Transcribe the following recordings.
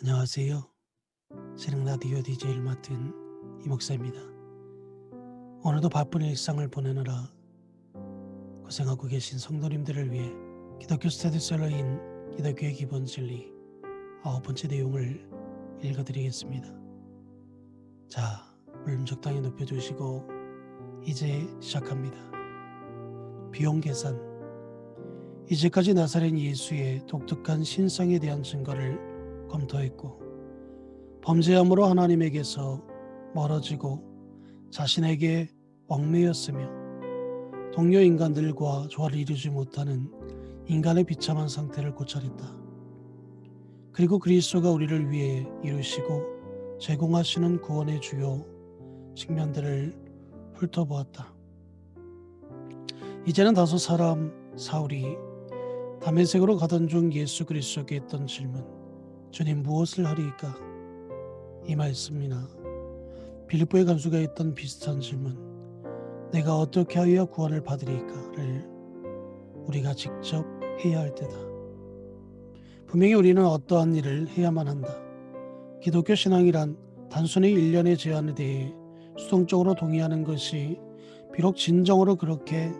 안녕하세요. 세령라디오 DJ를 맡은 이 목사입니다. 오늘도 바쁜 일상을 보내느라 고생하고 계신 성도님들을 위해 기독교 스테디셀러인 기독교의 기본 진리 9번째 내용을 읽어드리겠습니다. 자, 볼륨 적당히 높여주시고 이제 시작합니다. 비용 계산. 이제까지 나사렛 예수의 독특한 신성에 대한 증거를 검토했고 범죄함으로 하나님에게서 멀어지고 자신에게 얽매였으며 동료 인간들과 조화를 이루지 못하는 인간의 비참한 상태를 고찰했다. 그리고 그리스도가 우리를 위해 이루시고 제공하시는 구원의 주요 측면들을 훑어보았다. 이제는 다소 사람 사울이 다메섹으로 가던 중 예수 그리스도께 했던 질문, 주님 무엇을 하리이까? 이 말씀이나 빌립보의 간수가 했던 비슷한 질문, 내가 어떻게 하여야 구원을 받으리까를 우리가 직접 해야 할 때다. 분명히 우리는 어떠한 일을 해야만 한다. 기독교 신앙이란 단순히 일련의 제안에 대해 수동적으로 동의하는 것이 비록 진정으로 그렇게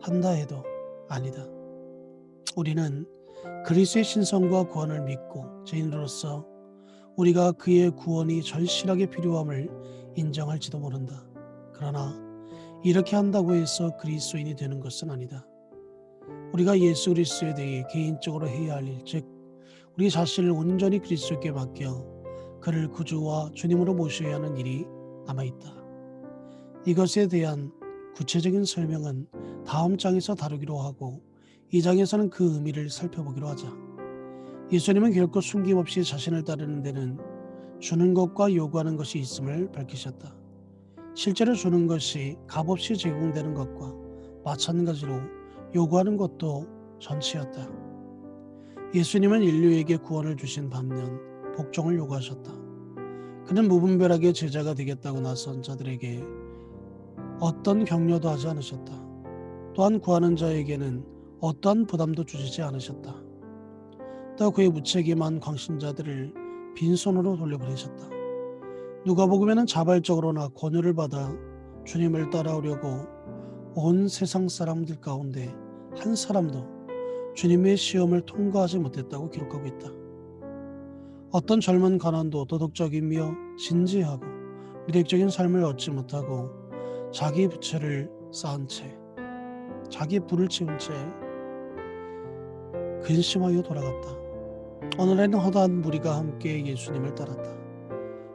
한다 해도 아니다. 우리는 그리스도의 신성과 구원을 믿고 죄인으로서 우리가 그의 구원이 절실하게 필요함을 인정할지도 모른다. 그러나 이렇게 한다고 해서 그리스도인이 되는 것은 아니다. 우리가 예수 그리스도에 대해 개인적으로 해야 할 일, 즉 우리 자신을 온전히 그리스도께 맡겨 그를 구주와 주님으로 모셔야 하는 일이 남아있다. 이것에 대한 구체적인 설명은 다음 장에서 다루기로 하고 이 장에서는 그 의미를 살펴보기로 하자. 예수님은 결코 숨김없이 자신을 따르는 데는 주는 것과 요구하는 것이 있음을 밝히셨다. 실제로 주는 것이 값없이 제공되는 것과 마찬가지로 요구하는 것도 전치였다. 예수님은 인류에게 구원을 주신 반면 복종을 요구하셨다. 그는 무분별하게 제자가 되겠다고 나선 자들에게 어떤 격려도 하지 않으셨다. 또한 구하는 자에게는 어떠한 부담도 주시지 않으셨다. 또 그의 무책임한 광신자들을 빈손으로 돌려보내셨다. 누가복음에는 자발적으로나 권유를 받아 주님을 따라오려고 온 세상 사람들 가운데 한 사람도 주님의 시험을 통과하지 못했다고 기록하고 있다. 어떤 젊은 가난도 도덕적이며 진지하고 미래적인 삶을 얻지 못하고 자기 부채를 쌓은 채, 자기 부를 채운 채 근심하여 돌아갔다. 오늘에는 허다한 무리가 함께 예수님을 따랐다.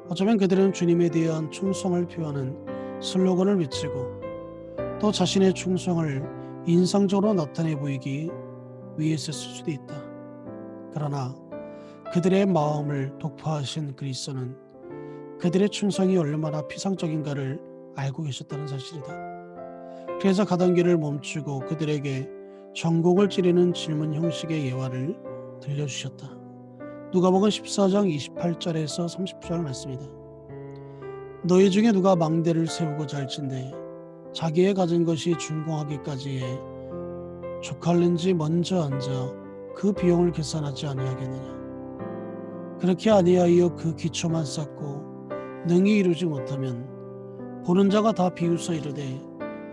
어쩌면 그들은 주님에 대한 충성을 표하는 슬로건을 외치고 또 자신의 충성을 인상적으로 나타내 보이기 위해서였을 수도 있다. 그러나 그들의 마음을 독파하신 그리스도는 그들의 충성이 얼마나 피상적인가를 알고 계셨다는 사실이다. 그래서 가던 길을 멈추고 그들에게 전곡을 찌르는 질문 형식의 예화를 들려주셨다. 누가복음 14장 28절에서 30절 말씀이다. 너희 중에 누가 망대를 세우고자 할진대 자기의 가진 것이 준공하기까지에 족할는지 먼저 앉아 그 비용을 계산하지 아니하겠느냐. 그렇게 아니하여 그 기초만 쌓고 능히 이루지 못하면 보는 자가 다 비웃어 이르되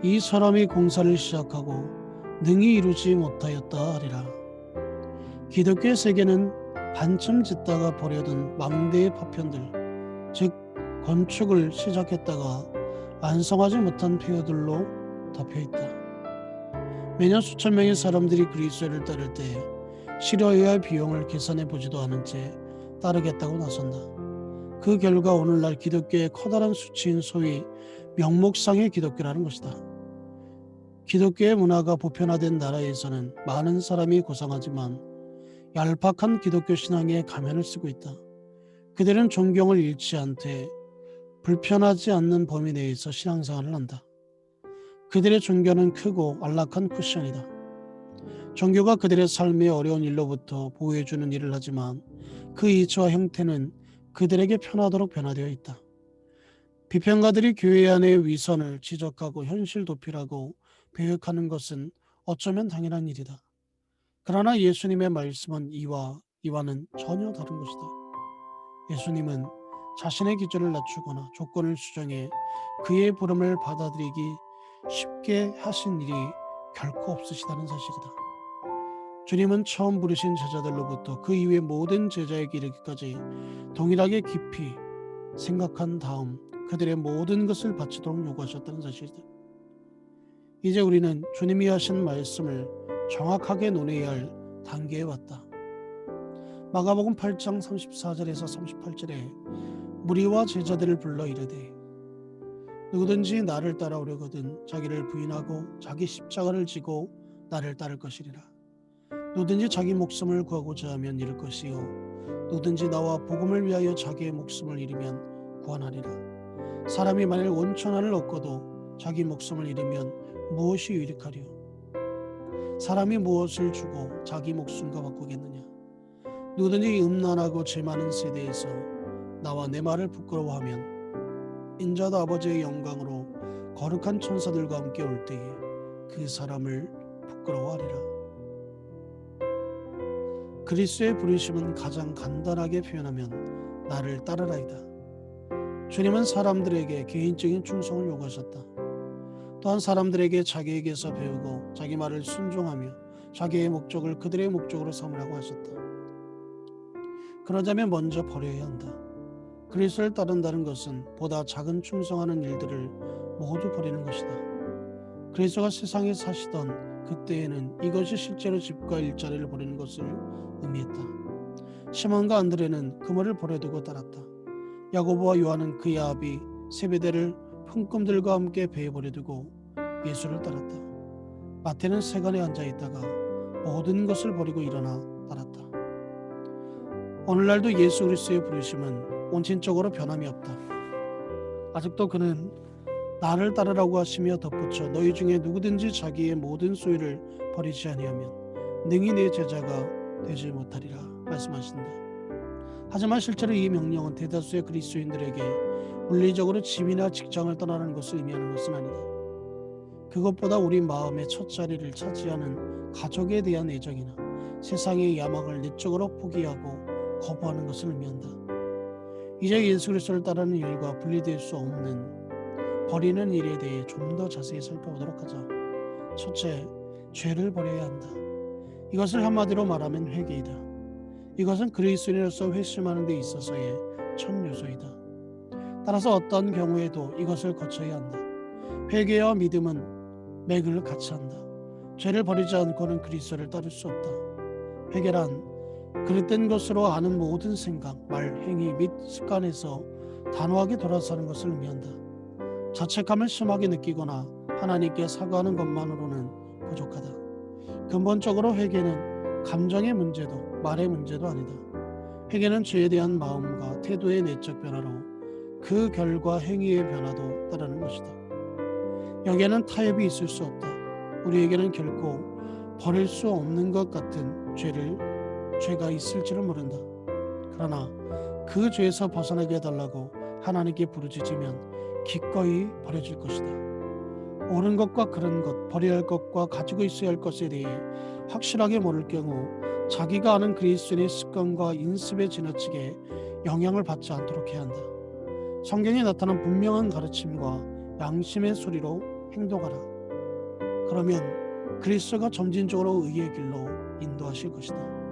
이 사람이 공사를 시작하고 능히 이루지 못하였다 하리라. 기독교의 세계는 반쯤 짓다가 버려둔 망대의 파편들, 즉 건축을 시작했다가 완성하지 못한 폐허들로 덮여있다. 매년 수천 명의 사람들이 그리스도를 따를 때 치러야 할 비용을 계산해 보지도 않은 채 따르겠다고 나선다. 그 결과 오늘날 기독교의 커다란 수치인 소위 명목상의 기독교라는 것이다. 기독교의 문화가 보편화된 나라에서는 많은 사람이 고상하지만 얄팍한 기독교 신앙에 가면을 쓰고 있다. 그들은 존경을 잃지 않되 불편하지 않는 범위 내에서 신앙생활을 한다. 그들의 종교는 크고 안락한 쿠션이다. 종교가 그들의 삶의 어려운 일로부터 보호해주는 일을 하지만 그 이치와 형태는 그들에게 편하도록 변화되어 있다. 비평가들이 교회 안의 위선을 지적하고 현실 도피라고 배역하는 것은 어쩌면 당연한 일이다. 그러나 예수님의 말씀은 이와는 전혀 다른 것이다. 예수님은 자신의 기준을 낮추거나 조건을 수정해 그의 부름을 받아들이기 쉽게 하신 일이 결코 없으시다는 사실이다. 주님은 처음 부르신 제자들로부터 그 이후의 모든 제자에게 이르기까지 동일하게 깊이 생각한 다음 그들의 모든 것을 바치도록 요구하셨다는 사실이다. 이제 우리는 주님이 하신 말씀을 정확하게 논해야 할 단계에 왔다. 마가복음 8장 34절에서 38절에 무리와 제자들을 불러 이르되 누구든지 나를 따라오려거든 자기를 부인하고 자기 십자가를 지고 나를 따를 것이리라. 누구든지 자기 목숨을 구하고자 하면 잃을 것이요 누구든지 나와 복음을 위하여 자기의 목숨을 잃으면 구원하리라. 사람이 만일 온천하를 얻고도 자기 목숨을 잃으면 무엇이 유익하리요? 사람이 무엇을 주고 자기 목숨과 바꾸겠느냐? 누구든지 음란하고 죄 많은 세대에서 나와 내 말을 부끄러워하면 인자도 아버지의 영광으로 거룩한 천사들과 함께 올 때에 그 사람을 부끄러워하리라. 그리스도의 부르심은 가장 간단하게 표현하면 나를 따르라이다. 주님은 사람들에게 개인적인 충성을 요구하셨다. 또한 사람들에게 자기에게서 배우고 자기 말을 순종하며 자기의 목적을 그들의 목적으로 삼으라고 하셨다. 그러자면 먼저 버려야 한다. 그리스도를 따른다는 것은 보다 작은 충성하는 일들을 모두 버리는 것이다. 그리스도가 세상에 사시던 그때에는 이것이 실제로 집과 일자리를 버리는 것을 의미했다. 시몬과 안드레는 그물을 버려두고 따랐다. 야고보와 요한은 그의 아비 세베대를 품꾼들과 함께 배에 버려두고 예수를 따랐다. 마태는 세간에 앉아있다가 모든 것을 버리고 일어나 따랐다. 오늘날도 예수 그리스도의 부르심은 온천적으로 변함이 없다. 아직도 그는 나를 따르라고 하시며 덧붙여 너희 중에 누구든지 자기의 모든 소유를 버리지 아니하면 능히 내 제자가 되지 못하리라 말씀하신다. 하지만 실제로 이 명령은 대다수의 그리스도인들에게 물리적으로 집이나 직장을 떠나는 것을 의미하는 것은 아니다. 그것보다 우리 마음의 첫 자리를 차지하는 가족에 대한 애정이나 세상의 야망을 내적으로 포기하고 거부하는 것을 의미한다. 이제 예수 그리스도를 따르는 일과 분리될 수 없는 버리는 일에 대해 좀 더 자세히 살펴보도록 하자. 첫째, 죄를 버려야 한다. 이것을 한마디로 말하면 회개이다. 이것은 그리스도인으로서 회심하는 데 있어서의 첫 요소이다. 따라서 어떤 경우에도 이것을 거쳐야 한다. 회개와 믿음은 맥을 같이 한다. 죄를 버리지 않고는 그리스도를 따를 수 없다. 회개란 그릇된 것으로 아는 모든 생각, 말, 행위 및 습관에서 단호하게 돌아서는 것을 의미한다. 자책감을 심하게 느끼거나 하나님께 사과하는 것만으로는 부족하다. 근본적으로 회개는 감정의 문제도 말의 문제도 아니다. 회개는 죄에 대한 마음과 태도의 내적 변화로 그 결과 행위의 변화도 따르는 것이다. 여기에는 타협이 있을 수 없다. 우리에게는 결코 버릴 수 없는 것 같은 죄가 있을지를 모른다. 그러나 그 죄에서 벗어나게 해달라고 하나님께 부르짖으면 기꺼이 버려질 것이다. 옳은 것과 그른 것, 버려야 할 것과 가지고 있어야 할 것에 대해 확실하게 모를 경우 자기가 아는 그리스도인의 습관과 인습에 지나치게 영향을 받지 않도록 해야 한다. 성경에 나타난 분명한 가르침과 양심의 소리로 행동하라. 그러면 그리스도가 점진적으로 의의 길로 인도하실 것이다.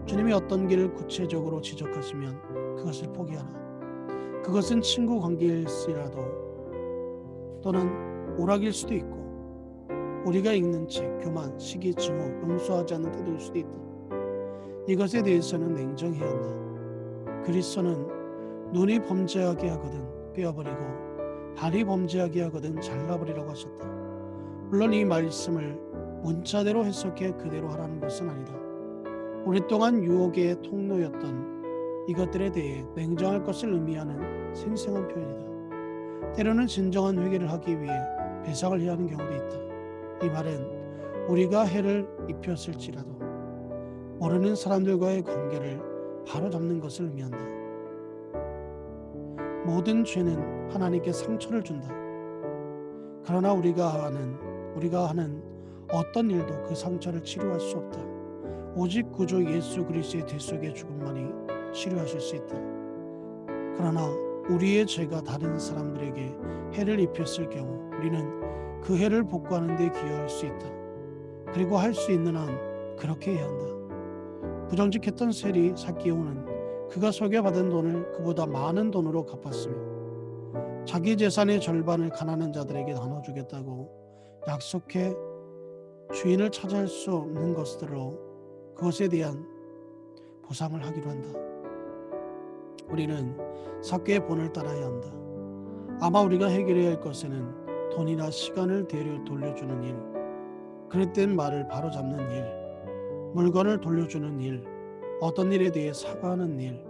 주님이 어떤 길을 구체적으로 지적하시면 그것을 포기하라. 그것은 친구 관계일지라도 또는 오락일 수도 있고 우리가 읽는 책, 교만, 시기, 증오, 용서하지 않는 태도일 수도 있다. 이것에 대해서는 냉정해야 한다. 그리스도는 눈이 범죄하게 하거든 빼어버리고 발이 범죄하게 하거든 잘라버리라고 하셨다. 물론 이 말씀을 문자대로 해석해 그대로 하라는 것은 아니다. 오랫동안 유혹의 통로였던 이것들에 대해 냉정할 것을 의미하는 생생한 표현이다. 때로는 진정한 회개를 하기 위해 배상을 해야 하는 경우도 있다. 이 말은 우리가 해를 입혔을지라도 모르는 사람들과의 관계를 바로잡는 것을 의미한다. 모든 죄는 하나님께 상처를 준다. 그러나 우리가 하는 어떤 일도 그 상처를 치료할 수 없다. 오직 구주 예수 그리스도의 대속의 죽음만이 치료하실 수 있다. 그러나 우리의 죄가 다른 사람들에게 해를 입혔을 경우 우리는 그 해를 복구하는 데 기여할 수 있다. 그리고 할 수 있는 한 그렇게 해야 한다. 부정직했던 세리 삭개오는 그가 속여받은 돈을 그보다 많은 돈으로 갚았으며 자기 재산의 절반을 가난한 자들에게 나눠주겠다고 약속해 주인을 차지할 수 없는 것들로 그것에 대한 보상을 하기로 한다. 우리는 삭개의 본을 따라야 한다. 아마 우리가 해결해야 할 것에는 돈이나 시간을 돌려주는 일, 그릇된 말을 바로잡는 일, 물건을 돌려주는 일, 어떤 일에 대해 사과하는 일,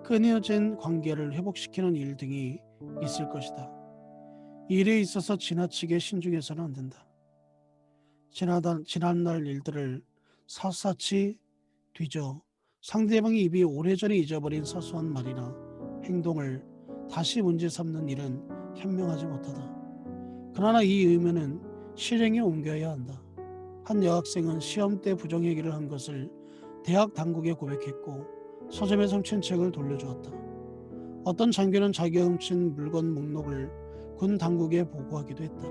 끊어진 관계를 회복시키는 일 등이 있을 것이다. 이 일에 있어서 지나치게 신중해서는 안 된다. 지난날 일들을 샅샅이 뒤져 상대방의 입이 오래전에 잊어버린 사소한 말이나 행동을 다시 문제 삼는 일은 현명하지 못하다. 그러나 이 의무는 실행에 옮겨야 한다. 한 여학생은 시험 때 부정행위를 한 것을 대학 당국에 고백했고 서점에서 훔친 책을 돌려주었다. 어떤 장교는 자기가 훔친 물건 목록을 군 당국에 보고하기도 했다.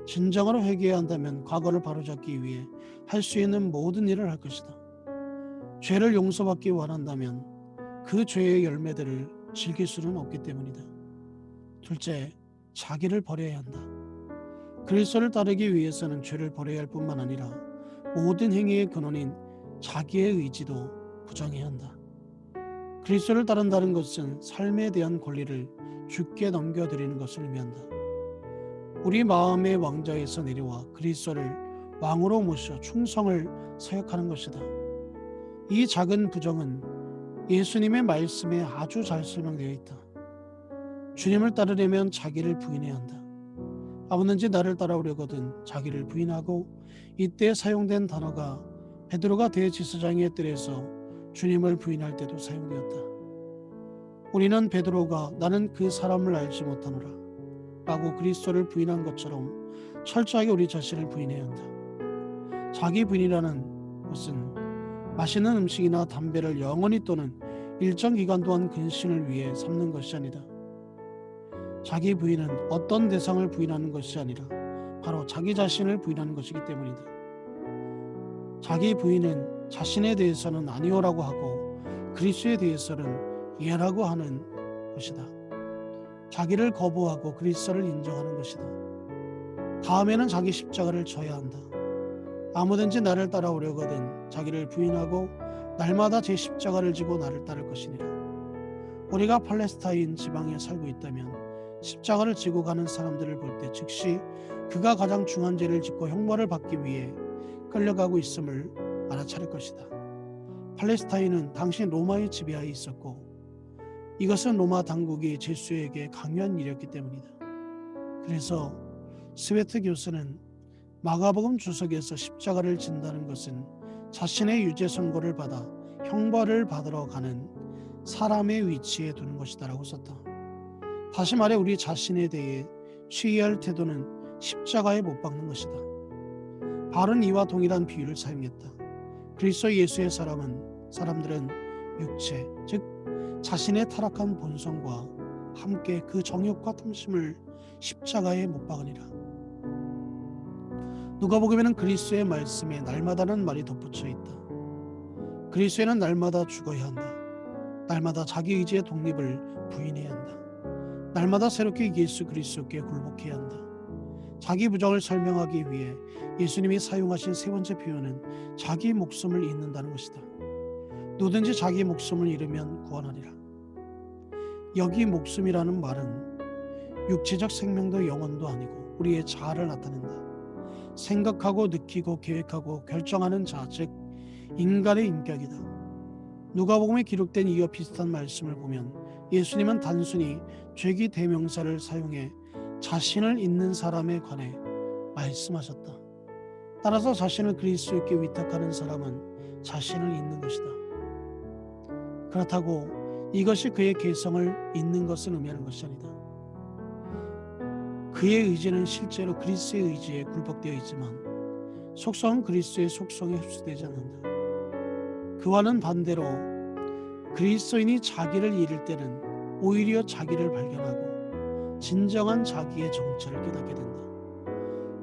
진정으로 회개해야 한다면 과거를 바로잡기 위해 할 수 있는 모든 일을 할 것이다. 죄를 용서받기 원한다면 그 죄의 열매들을 즐길 수는 없기 때문이다. 둘째, 자기를 버려야 한다. 그리스도를 따르기 위해서는 죄를 버려야 할 뿐만 아니라 모든 행위의 근원인 자기의 의지도 부정해야 한다. 그리스도를 따른다는 것은 삶에 대한 권리를 주께 넘겨드리는 것을 의미한다. 우리 마음의 왕좌에서 내려와 그리스도를 왕으로 모셔 충성을 서약하는 것이다. 이 작은 부정은 예수님의 말씀에 아주 잘 설명되어 있다. 주님을 따르려면 자기를 부인해야 한다. 아무든지 나를 따라오려거든 자기를 부인하고, 이때 사용된 단어가 베드로가 대제사장의 뜰에서 주님을 부인할 때도 사용되었다. 우리는 베드로가 나는 그 사람을 알지 못하노라 라고 그리스도를 부인한 것처럼 철저하게 우리 자신을 부인해야 한다. 자기 부인이라는 것은 맛있는 음식이나 담배를 영원히 또는 일정 기간 동안 근신을 위해 삼는 것이 아니다. 자기 부인은 어떤 대상을 부인하는 것이 아니라 바로 자기 자신을 부인하는 것이기 때문이다. 자기 부인은 자신에 대해서는 아니오라고 하고 그리스도에 대해서는 예라고 하는 것이다. 자기를 거부하고 그리스도를 인정하는 것이다. 다음에는 자기 십자가를 져야 한다. 아무든지 나를 따라오려거든 자기를 부인하고 날마다 제 십자가를 지고 나를 따를 것이니라. 우리가 팔레스타인 지방에 살고 있다면 십자가를 지고 가는 사람들을 볼 때 즉시 그가 가장 중한 죄를 짓고 형벌을 받기 위해 끌려가고 있음을 알아차릴 것이다. 팔레스타인은 당시 로마의 지배하에 있었고 이것은 로마 당국이 제수에게 강요한 일이었기 때문이다. 그래서 스웨트 교수는 마가복음 주석에서 십자가를 진다는 것은 자신의 유죄 선고를 받아 형벌을 받으러 가는 사람의 위치에 두는 것이다 라고 썼다. 다시 말해 우리 자신에 대해 취해야 할 태도는 십자가에 못 박는 것이다. 바울은 이와 동일한 비유를 사용했다. 그리스도 예수의 사람들은 육체, 즉 자신의 타락한 본성과 함께 그 정욕과 탐심을 십자가에 못 박으니라. 누가복음에는 그리스도의 말씀에 날마다는 말이 덧붙여 있다. 그리스도에는 날마다 죽어야 한다. 날마다 자기 의지의 독립을 부인해야 한다. 날마다 새롭게 예수 그리스도께 굴복해야 한다. 자기 부정을 설명하기 위해 예수님이 사용하신 세 번째 표현은 자기 목숨을 잃는다는 것이다. 누구든지 자기 목숨을 잃으면 구원하리라. 여기 목숨이라는 말은 육체적 생명도 영혼도 아니고 우리의 자아를 나타낸다. 생각하고 느끼고 계획하고 결정하는 자, 즉 인간의 인격이다. 누가복음에 기록된 이와 비슷한 말씀을 보면 예수님은 단순히 죄기 대명사를 사용해 자신을 잊는 사람에 관해 말씀하셨다. 따라서 자신을 그리스도께 위탁하는 사람은 자신을 잊는 것이다. 그렇다고 이것이 그의 개성을 잊는 것을 의미하는 것이 아니다. 그의 의지는 실제로 그리스도의 의지에 굴복되어 있지만 속성은 그리스도의 속성에 흡수되지 않는다. 그와는 반대로 그리스도인이 자기를 잃을 때는 오히려 자기를 발견하고 진정한 자기의 정체를 깨닫게 된다.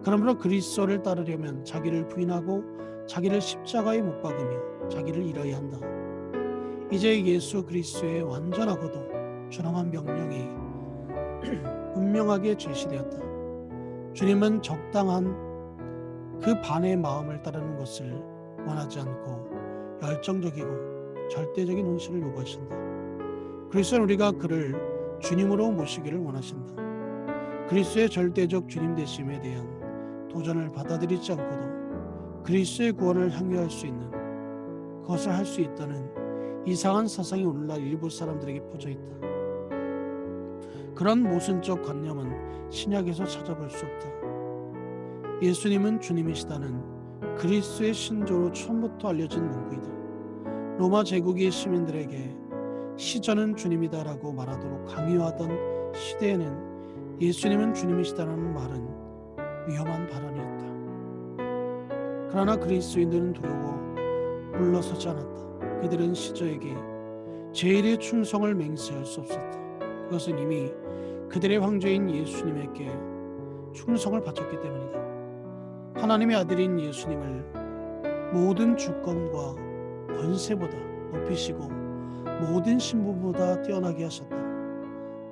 그러므로 그리스도를 따르려면 자기를 부인하고 자기를 십자가에 못 박으며 자기를 잃어야 한다. 이제 예수 그리스도의 완전하고도 준엄한 명령이 분명하게 제시되었다. 주님은 적당한 그 반의 마음을 따르는 것을 원하지 않고 열정적이고 절대적인 헌신을 요구하신다. 그리스도는 우리가 그를 주님으로 모시기를 원하신다. 그리스도의 절대적 주님 되심에 대한 도전을 받아들이지 않고도 그리스도의 구원을 향유할 수 있는, 그것을 할 수 있다는 이상한 사상이 오늘날 일부 사람들에게 퍼져 있다. 그런 모순적 관념은 신약에서 찾아볼 수 없다. 예수님은 주님이시다는 그리스도의 신조로 처음부터 알려진 문구이다. 로마 제국의 시민들에게 시전은 주님이다라고 말하도록 강요하던 시대에는 예수님은 주님이시다라는 말은 위험한 발언이었다. 그러나 그리스도인들은 두려워 물러서지 않았다. 그들은 시저에게 제일의 충성을 맹세할 수 없었다. 그것은 이미 그들의 황제인 예수님에게 충성을 바쳤기 때문이다. 하나님의 아들인 예수님을 모든 주권과 권세보다 높이시고 모든 신부보다 뛰어나게 하셨다.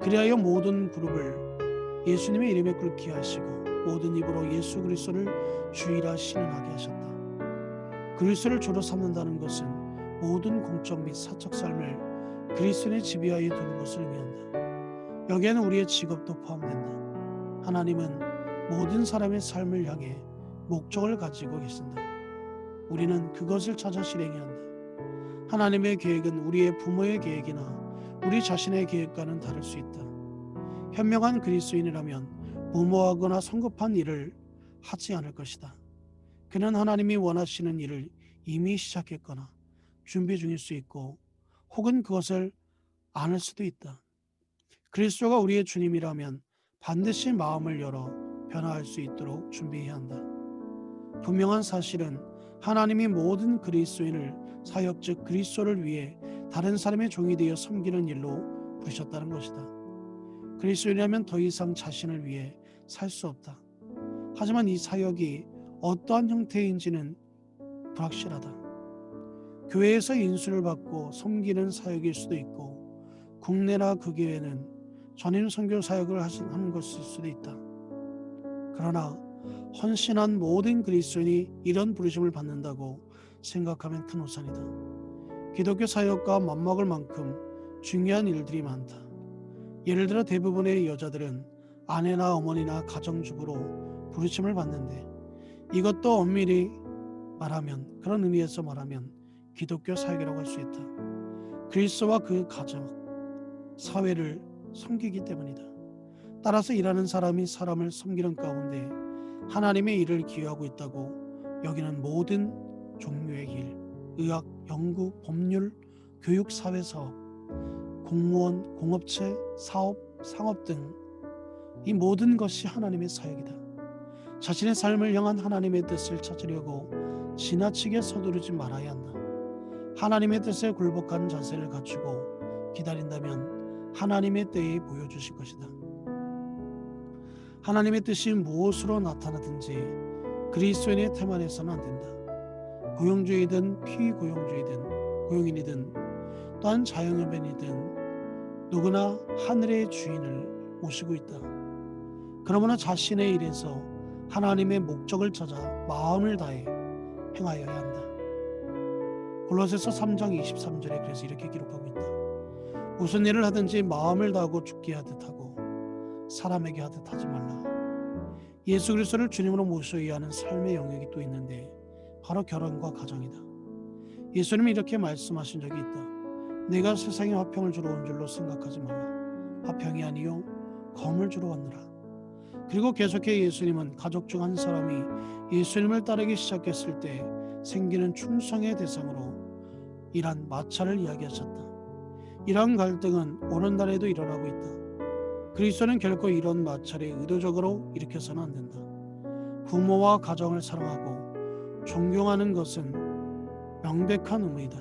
그리하여 모든 그룹을 예수님의 이름에 꿇게 하시고 모든 입으로 예수 그리스도를 주이라 신원하게 하셨다. 그리스도를 주로 삼는다는 것은 모든 공적 및 사적 삶을 그리스도의 지배하에 두는 것을 의미한다. 여기에는 우리의 직업도 포함된다. 하나님은 모든 사람의 삶을 향해 목적을 가지고 계신다. 우리는 그것을 찾아 실행해야 한다. 하나님의 계획은 우리의 부모의 계획이나 우리 자신의 계획과는 다를 수 있다. 현명한 그리스도인이라면 무모하거나 성급한 일을 하지 않을 것이다. 그는 하나님이 원하시는 일을 이미 시작했거나 준비 중일 수 있고 혹은 그것을 안 할 수도 있다. 그리스도가 우리의 주님이라면 반드시 마음을 열어 변화할 수 있도록 준비해야 한다. 분명한 사실은 하나님이 모든 그리스도인을 사역 즉 그리스도를 위해 다른 사람의 종이 되어 섬기는 일로 부르셨다는 것이다. 그리스도인이라면 더 이상 자신을 위해 살 수 없다. 하지만 이 사역이 어떠한 형태인지는 불확실하다. 교회에서 인수를 받고 섬기는 사역일 수도 있고 국내나 국외에는 전임 선교 사역을 하는 것일 수도 있다. 그러나 헌신한 모든 그리스도인이 이런 부르심을 받는다고 생각하면 큰 오산이다. 기독교 사역과 맞먹을 만큼 중요한 일들이 많다. 예를 들어 대부분의 여자들은 아내나 어머니나 가정주부로 부르심을 받는데 이것도 엄밀히 말하면 그런 의미에서 말하면 기독교 사역이라고 할 수 있다. 그리스도와 그 가정, 사회를 섬기기 때문이다. 따라서 일하는 사람이 사람을 섬기는 가운데 하나님의 일을 기여하고 있다고 여기는 모든 종류의 일, 의학, 연구, 법률, 교육, 사회사업, 공무원, 공업체, 사업, 상업 등 이 모든 것이 하나님의 사역이다. 자신의 삶을 향한 하나님의 뜻을 찾으려고 지나치게 서두르지 말아야 한다. 하나님의 뜻에 굴복한 자세를 갖추고 기다린다면 하나님의 때에 보여주실 것이다. 하나님의 뜻이 무엇으로 나타나든지 그리스도인의 태만해서는 안 된다. 고용주의든 피고용주의든 고용인이든 또한 자영업인이든 누구나 하늘의 주인을 모시고 있다. 그러므로 자신의 일에서 하나님의 목적을 찾아 마음을 다해 행하여야 한다. 골로새서 3장 23절에 그래서 이렇게 기록하고 있다. 무슨 일을 하든지 마음을 다하고 죽게 하듯 하고 사람에게 하듯 하지 말라. 예수 그리스도를 주님으로 모셔야 하는 삶의 영역이 또 있는데 바로 결혼과 가정이다. 예수님이 이렇게 말씀하신 적이 있다. 내가 세상에 화평을 주러 온 줄로 생각하지 말라. 화평이 아니요 검을 주러 왔노라. 그리고 계속해 예수님은 가족 중 한 사람이 예수님을 따르기 시작했을 때 생기는 충성의 대상으로 이란 마찰을 이야기하셨다. 이러한 갈등은 오늘날에도 일어나고 있다. 그리스도는 결코 이런 마찰에 의도적으로 일으켜서는 안 된다. 부모와 가정을 사랑하고 존경하는 것은 명백한 의무이다.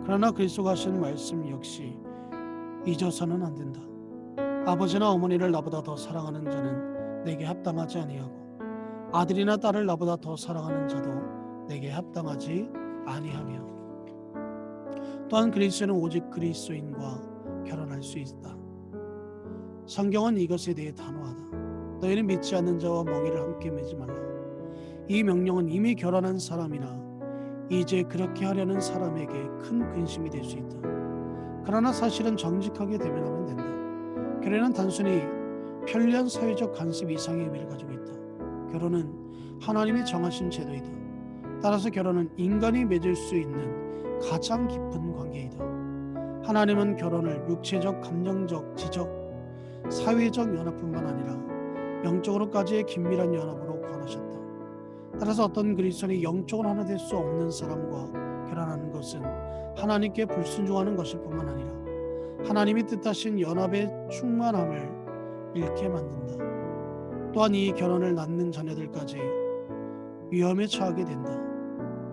그러나 그리스도가 하신 말씀 역시 잊어서는 안 된다. 아버지나 어머니를 나보다 더 사랑하는 자는 내게 합당하지 아니하고 아들이나 딸을 나보다 더 사랑하는 자도 내게 합당하지 아니하며 또한 그리스도는 오직 그리스도인과 결혼할 수 있다. 성경은 이것에 대해 단호하다. 너희는 믿지 않는 자와 멍에를 함께 매지 말라. 이 명령은 이미 결혼한 사람이나 이제 그렇게 하려는 사람에게 큰 근심이 될 수 있다. 그러나 사실은 정직하게 대변하면 된다. 결혼은 단순히 편리한 사회적 관습 이상의 의미를 가지고 있다. 결혼은 하나님이 정하신 제도이다. 따라서 결혼은 인간이 맺을 수 있는 가장 깊은 관계이다. 하나님은 결혼을 육체적, 감정적, 지적, 사회적 연합뿐만 아니라 영적으로까지의 긴밀한 연합으로 권하셨다. 따라서 어떤 그리스도인이 영적으로 하나 될 수 없는 사람과 결혼하는 것은 하나님께 불순종하는 것일 뿐만 아니라 하나님이 뜻하신 연합의 충만함을 잃게 만든다. 또한 이 결혼을 낳는 자녀들까지 위험에 처하게 된다.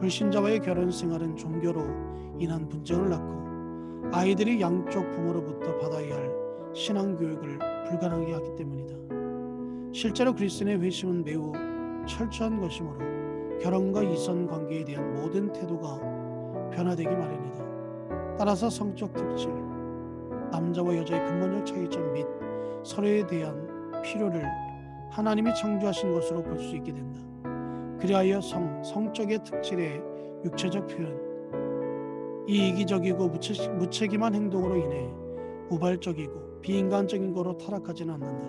불신자와의 결혼 생활은 종교로 인한 분쟁을 낳고 아이들이 양쪽 부모로부터 받아야 할 신앙교육을 불가능하게 하기 때문이다. 실제로 그리스도인의 회심은 매우 철저한 것이므로 결혼과 이성 관계에 대한 모든 태도가 변화되기 마련이다. 따라서 성적 특질, 남자와 여자의 근본적 차이점 및 서로에 대한 필요를 하나님이 창조하신 것으로 볼 수 있게 된다. 그리하여 성적의 특질의 육체적 표현, 이 이기적이고 무책임한 행동으로 인해 우발적이고 비인간적인 거로 타락하지는 않는다.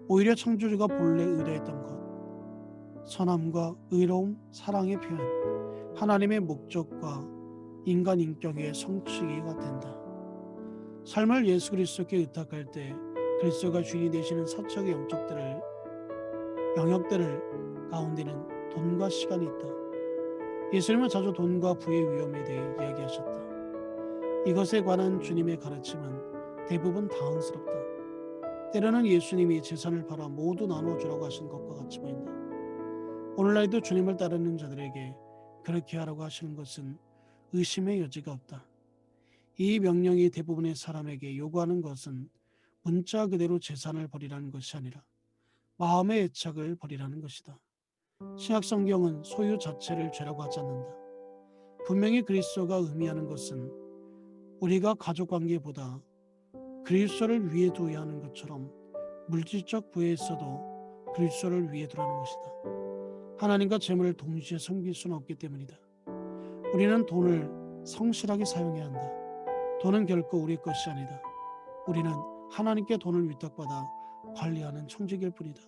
오히려 창조주가 본래 의도했던 것, 선함과 의로움, 사랑의 표현, 하나님의 목적과 인간 인격의 성취가 된다. 삶을 예수 그리스도께 의탁할 때 그리스도가 주인이 되시는 사적의 영역들을 가운데는 돈과 시간이 있다. 예수님은 자주 돈과 부의 위험에 대해 이야기하셨다. 이것에 관한 주님의 가르침은 대부분 당황스럽다. 때로는 예수님이 재산을 팔아 모두 나누어주라고 하신 것과 같이 보인다. 오늘날에도 주님을 따르는 자들에게 그렇게 하라고 하시는 것은 의심의 여지가 없다. 이 명령이 대부분의 사람에게 요구하는 것은 문자 그대로 재산을 버리라는 것이 아니라 마음의 애착을 버리라는 것이다. 신약 성경은 소유 자체를 죄라고 하지 않는다. 분명히 그리스도가 의미하는 것은 우리가 가족관계보다 그리스도를 위해 두어야 하는 것처럼 물질적 부에서도 그리스도를 위해 두라는 것이다. 하나님과 재물을 동시에 섬길 수는 없기 때문이다. 우리는 돈을 성실하게 사용해야 한다. 돈은 결코 우리 것이 아니다. 우리는 하나님께 돈을 위탁받아 관리하는 청지기일 뿐이다.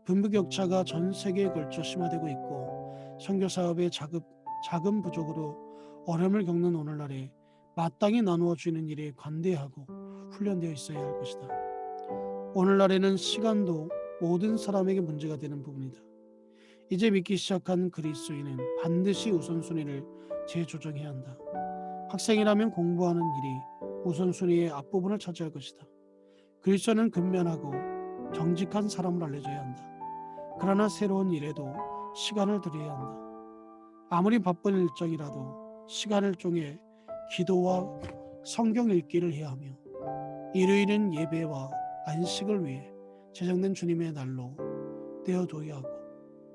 빈부격차가 전 세계에 걸쳐 심화되고 있고 선교사업의 자금 부족으로 어려움을 겪는 오늘날에 마땅히 나누어 주는 일에 관대하고 훈련되어 있어야 할 것이다. 오늘날에는 시간도 모든 사람에게 문제가 되는 부분이다. 이제 믿기 시작한 그리스도인은 반드시 우선순위를 재조정해야 한다. 학생이라면 공부하는 일이 우선순위의 앞부분을 차지할 것이다. 그리스도는 근면하고 정직한 사람을 알려줘야 한다. 그러나 새로운 일에도 시간을 들여야 한다. 아무리 바쁜 일정이라도 시간을 쪼개 기도와 성경 읽기를 해야 하며 일요일은 예배와 안식을 위해 제정된 주님의 날로 떼어둬야 하고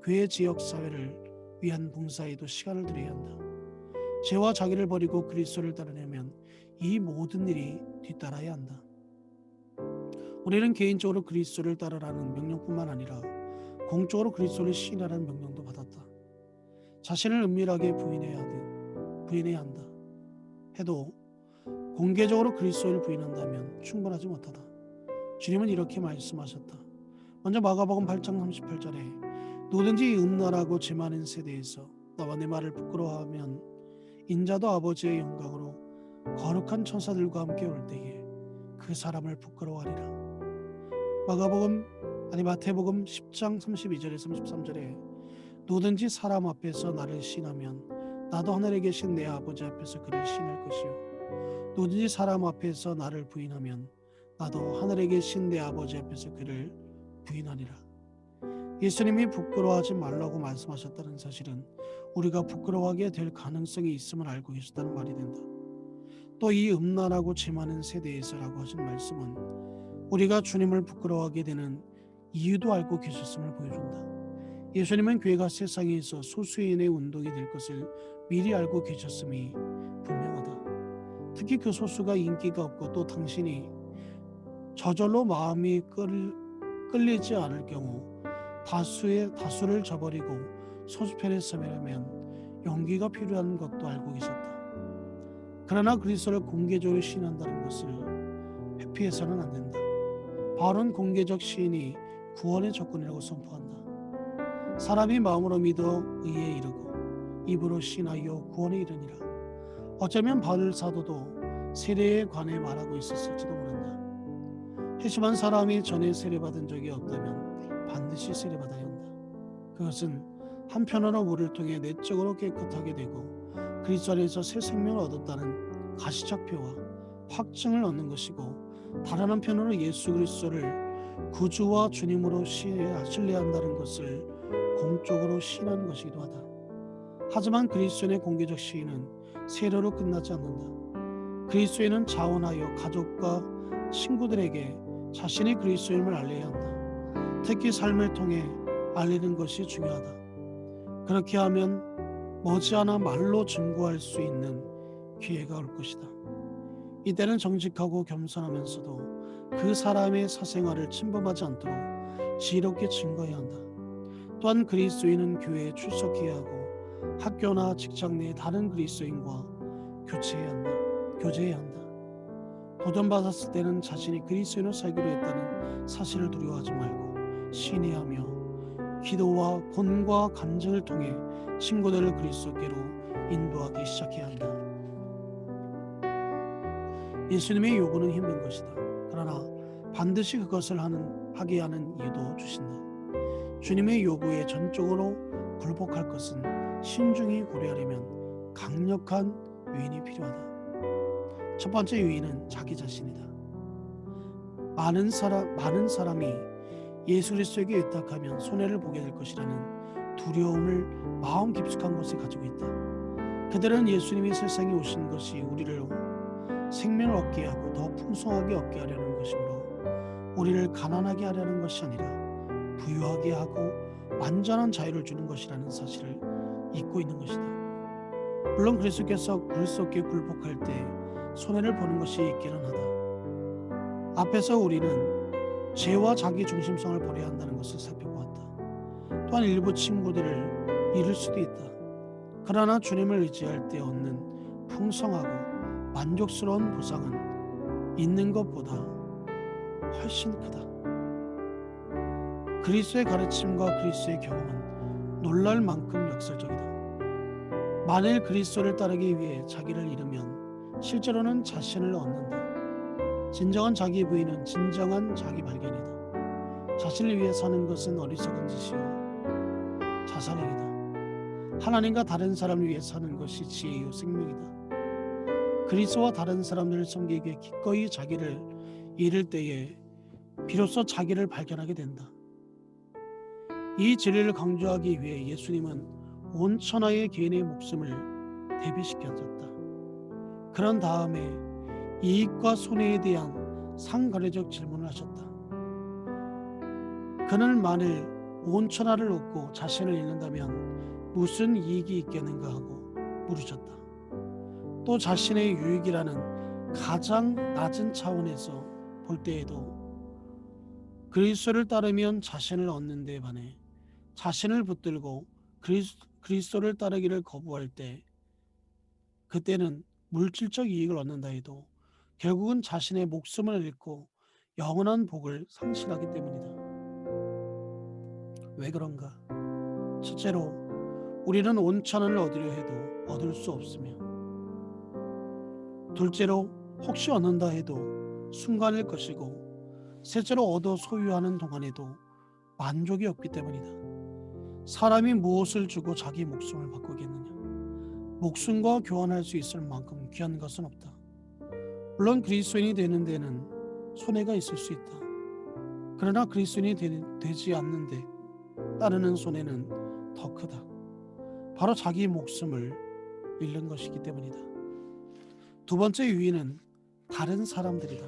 교회 지역사회를 위한 봉사에도 시간을 들여야 한다. 죄와 자기를 버리고 그리스도를 따르려면 이 모든 일이 뒤따라야 한다. 우리는 개인적으로 그리스도를 따르라는 명령뿐만 아니라 공적으로 그리스도를 시인하라는 명령도 받았다. 자신을 은밀하게 부인해야 한다 해도 공개적으로 그리스도를 부인한다면 충분하지 못하다. 주님은 이렇게 말씀하셨다. 먼저 마가복음 8장 38절에 누구든지 음란하고 죄 많은 세대에서 나와 내 말을 부끄러워하면 인자도 아버지의 영광으로 거룩한 천사들과 함께 올 때에 그 사람을 부끄러워하리라. 마태복음 10장 32절에서 33절에 누구든지 사람 앞에서 나를 시인하면 나도 하늘에 계신 내 아버지 앞에서 그를 시인할 것이요 누구든지 사람 앞에서 나를 부인하면 나도 하늘에 계신 내 아버지 앞에서 그를 부인하리라. 예수님이 부끄러워하지 말라고 말씀하셨다는 사실은 우리가 부끄러워하게 될 가능성이 있음을 알고 계셨다는 말이 된다. 또 이 음란하고 죄많은 세대에서라고 하신 말씀은 우리가 주님을 부끄러워하게 되는 이유도 알고 계셨음을 보여준다. 예수님은 교회가 세상에서 소수인의 운동이 될 것을 미리 알고 계셨음이 분명하다. 특히 그 소수가 인기가 없고 또 당신이 저절로 마음이 끌리지 않을 경우 다수를 저버리고 소수편에 서면 용기가 필요한 것도 알고 계셨다. 그러나 그리스도를 공개적으로 시인한다는 것을 회피해서는 안 된다. 바울은 공개적 시인이 구원의 조건이라고 선포한다. 사람이 마음으로 믿어 의에 이르고 입으로 시인하여 구원에 이르니라. 어쩌면 바울 사도도 세례에 관해 말하고 있었을지도 모른다. 회심한 사람이 전에 세례받은 적이 없다면 반드시 세례받아야 한다. 그것은 한편으로 물을 통해 내적으로 깨끗하게 되고 그리스도 안에서 새 생명을 얻었다는 가시적표와 확증을 얻는 것이고, 다른 한편으로 예수 그리스도를 구주와 주님으로 신뢰한다는 것을 공적으로 시인하는 것이기도 하다. 하지만 그리스도인의 공개적 시인은 세례로 끝나지 않는다. 그리스도인은 자원하여 가족과 친구들에게 자신이 그리스도임을 알려야 한다. 특히 삶을 통해 알리는 것이 중요하다. 그렇게 하면 머지않아 말로 증거할 수 있는 기회가 올 것이다. 이때는 정직하고 겸손하면서도 그 사람의 사생활을 침범하지 않도록 지혜롭게 증거해야 한다. 또한 그리스도인은 교회에 출석해야 하고 학교나 직장 내 다른 그리스도인과 교제해야 한다. 도전받았을 때는 자신이 그리스도인으로 살기로 했다는 사실을 두려워하지 말고 신뢰하며 기도와 본과 간증을 통해 친구들을 그리스도께로 인도하기 시작해야 한다. 예수님의 요구는 힘든 것이다. 그러나 반드시 그것을 하게 하는 이유도 주신다. 주님의 요구에 전적으로 굴복할 것은 신중히 고려하려면 강력한 요인이 필요하다. 첫 번째 요인은 자기 자신이다. 많은 사람이 예수 그리스도에게 의탁하면 손해를 보게 될 것이라는 두려움을 마음 깊숙한 곳에 가지고 있다. 그들은 예수님이 세상에 오신 것이 우리를 생명을 얻게 하고 더 풍성하게 얻게 하려는 것이므로 우리를 가난하게 하려는 것이 아니라 부유하게 하고 완전한 자유를 주는 것이라는 사실을 잊고 있는 것이다. 물론 그리스도께서 그리스도께 굴복할 때 손해를 보는 것이 있기는 하다. 앞에서 우리는 죄와 자기 중심성을 버려야 한다는 것을 살펴보았다. 또한 일부 친구들을 잃을 수도 있다. 그러나 주님을 의지할 때 얻는 풍성하고 만족스러운 보상은 있는 것보다 훨씬 크다. 그리스도의 가르침과 그리스도의 경험은 놀랄 만큼 역설적이다. 만일 그리스도를 따르기 위해 자기를 잃으면 실제로는 자신을 얻는다. 진정한 자기 부인은 진정한 자기 발견이다. 자신을 위해 사는 것은 어리석은 짓이요 자살행위다. 하나님과 다른 사람을 위해 사는 것이 지혜요 생명이다. 그리스도와 다른 사람들을 섬기기 위해 기꺼이 자기를 잃을 때에 비로소 자기를 발견하게 된다. 이 진리를 강조하기 위해 예수님은 온 천하의 개인의 목숨을 대비시켰다. 그런 다음에 이익과 손해에 대한 상거래적 질문을 하셨다. 그는 만일 온 천하를 얻고 자신을 잃는다면 무슨 이익이 있겠는가 하고 물으셨다. 또 자신의 유익이라는 가장 낮은 차원에서 볼 때에도 그리스도를 따르면 자신을 얻는 데 반해 자신을 붙들고 그리스도를 따르기를 거부할 때, 그때는 물질적 이익을 얻는다 해도 결국은 자신의 목숨을 잃고 영원한 복을 상실하기 때문이다. 왜 그런가? 첫째로 우리는 온 천하를 얻으려 해도 얻을 수 없으며, 둘째로 혹시 얻는다 해도 순간일 것이고, 셋째로 얻어 소유하는 동안에도 만족이 없기 때문이다. 사람이 무엇을 주고 자기 목숨을 바꾸겠느냐? 목숨과 교환할 수 있을 만큼 귀한 것은 없다. 물론 그리스도인이 되는 데는 손해가 있을 수 있다. 그러나 그리스도인이 되지 않는데 따르는 손해는 더 크다. 바로 자기 목숨을 잃는 것이기 때문이다. 두 번째 유의는 다른 사람들이다.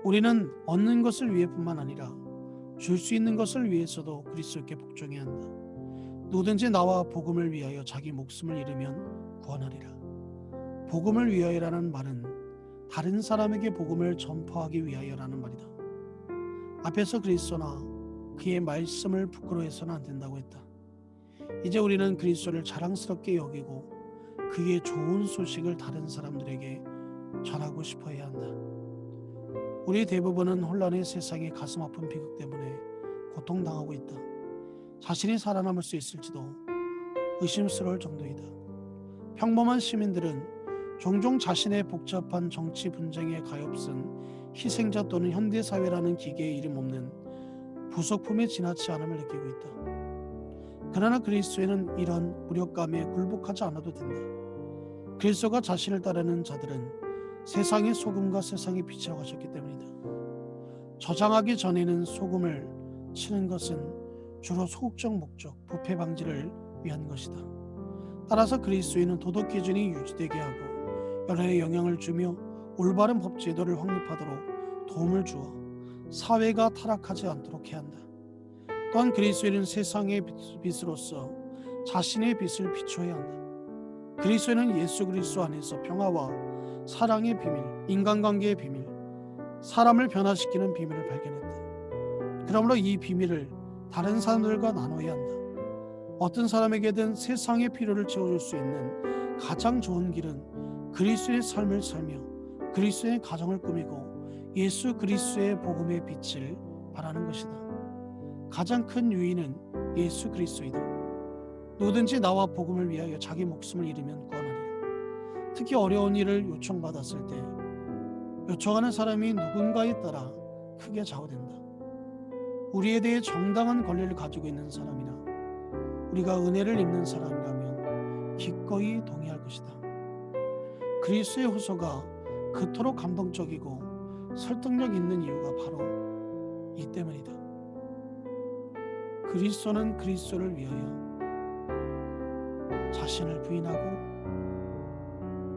우리는 얻는 것을 위해뿐만 아니라 줄 수 있는 것을 위해서도 그리스도께 복종해야 한다. 누구든지 나와 복음을 위하여 자기 목숨을 잃으면 구원하리라. 복음을 위하여라는 말은 다른 사람에게 복음을 전파하기 위하여라는 말이다. 앞에서 그리스도나 그의 말씀을 부끄러워해서는 안 된다고 했다. 이제 우리는 그리스도를 자랑스럽게 여기고 그의 좋은 소식을 다른 사람들에게 전하고 싶어 해야 한다. 우리 대부분은 혼란의 세상의 가슴 아픈 비극 때문에 고통당하고 있다. 자신이 살아남을 수 있을지도 의심스러울 정도이다. 평범한 시민들은 종종 자신의 복잡한 정치 분쟁에 가엾은 희생자 또는 현대사회라는 기계에 이름 없는 부속품에 지나치 않음을 느끼고 있다. 그러나 그리스도에는 이런 무력감에 굴복하지 않아도 된다. 그리스도가 자신을 따르는 자들은 세상의 소금과 세상의 빛이라고 하셨기 때문이다. 저장하기 전에는 소금을 치는 것은 주로 소극적 목적, 부패 방지를 위한 것이다. 따라서 그리스도인은 도덕 기준이 유지되게 하고 여러에 영향을 주며 올바른 법 제도를 확립하도록 도움을 주어 사회가 타락하지 않도록 해야 한다. 또한 그리스도인은 세상의 빛으로서 자신의 빛을 비춰야 한다. 그리스도인은 예수 그리스도 안에서 평화와 사랑의 비밀, 인간관계의 비밀, 사람을 변화시키는 비밀을 발견했다. 그러므로 이 비밀을 다른 사람들과 나눠야 한다. 어떤 사람에게든 세상의 필요를 채워줄 수 있는 가장 좋은 길은 그리스도의 삶을 살며 그리스도의 가정을 꾸미고 예수 그리스도의 복음의 빛을 발하는 것이다. 가장 큰 유의는 예수 그리스도이다. 누구든지 나와 복음을 위하여 자기 목숨을 잃으면 구원하리라. 특히 어려운 일을 요청받았을 때 요청하는 사람이 누군가에 따라 크게 좌우된다. 우리에 대해 정당한 권리를 가지고 있는 사람이나 우리가 은혜를 입는 사람이라면 기꺼이 동의할 것이다. 그리스도의 호소가 그토록 감동적이고 설득력 있는 이유가 바로 이 때문이다. 그리스도는 그리스도를 위하여 자신을 부인하고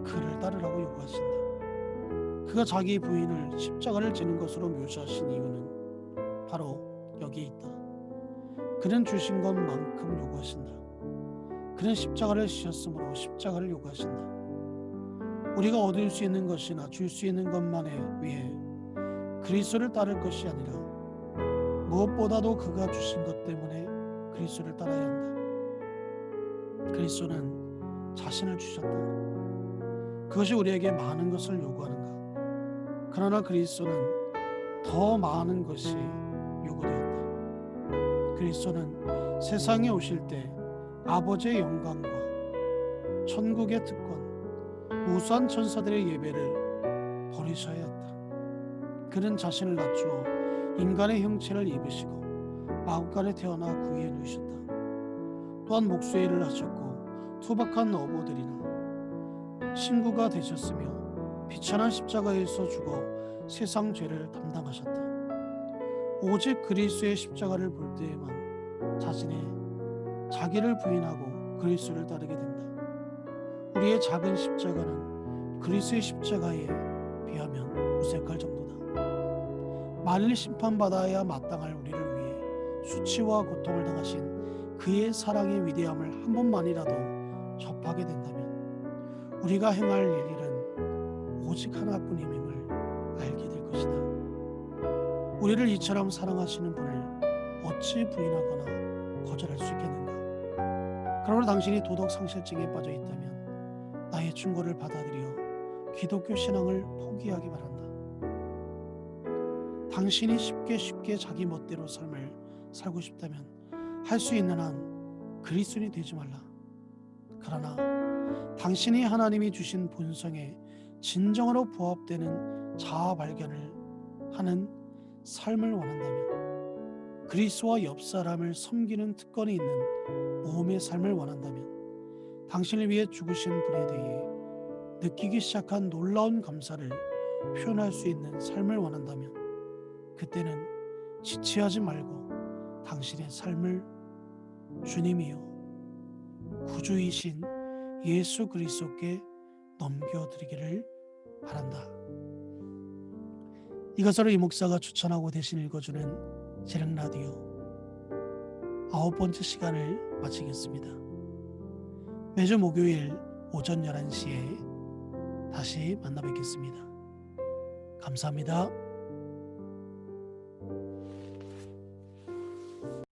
그를 따르라고 요구하신다. 그가 자기 부인을 십자가를 지는 것으로 묘사하신 이유는 바로 여기에 있다. 그는 주신 것만큼 요구하신다. 그는 십자가를 지셨으므로 십자가를 요구하신다. 우리가 얻을 수 있는 것이나 줄 수 있는 것만에 위해 그리스도를 따를 것이 아니라 무엇보다도 그가 주신 것 때문에 그리스도를 따라야 한다. 그리스도는 자신을 주셨다. 그것이 우리에게 많은 것을 요구하는가? 그러나 그리스도는 더 많은 것이 요구되었다. 그리스도는 세상에 오실 때 아버지의 영광과 천국의 특권, 우수한 천사들의 예배를 버리셔야 했다. 그는 자신을 낮추어 인간의 형체를 입으시고 마구간에 태어나 구유에 누우셨다. 또한 목수의 하셨고 투박한 어부들이나 신구가 되셨으며 비천한 십자가에서 죽어 세상 죄를 담당하셨다. 오직 그리스도의 십자가를 볼 때에만 자기를 부인하고 그리스도를 따르게 된다. 우리의 작은 십자가는 그리스도의 십자가에 비하면 무색할 정도다. 만일 심판받아야 마땅할 우리를 위해 수치와 고통을 당하신 그의 사랑의 위대함을 한 번만이라도 접하게 된다면 우리가 행할 일은 오직 하나뿐임을 알게 될 것이다. 우리를 이처럼 사랑하시는 분을 어찌 부인하거나 거절할 수 있겠는가? 그러므로 당신이 도덕 상실증에 빠져 있다면 나의 충고를 받아들여 기독교 신앙을 포기하기 바란다. 당신이 쉽게 자기 멋대로 삶을 살고 싶다면 할 수 있는 한 그리스도인이 되지 말라. 그러나 당신이 하나님이 주신 본성에 진정으로 부합되는 자아 발견을 하는 삶을 원한다면, 그리스도와 옆 사람을 섬기는 특권이 있는 모험의 삶을 원한다면, 당신을 위해 죽으신 분에 대해 느끼기 시작한 놀라운 감사를 표현할 수 있는 삶을 원한다면, 그때는 지체하지 말고 당신의 삶을 주님이요 구주이신 예수 그리스도께 넘겨드리기를 바란다. 이것으로 이 목사가 추천하고 대신 읽어주는 재능라디오 9번째 시간을 마치겠습니다. 매주 목요일 오전 11시에 다시 만나 뵙겠습니다. 감사합니다.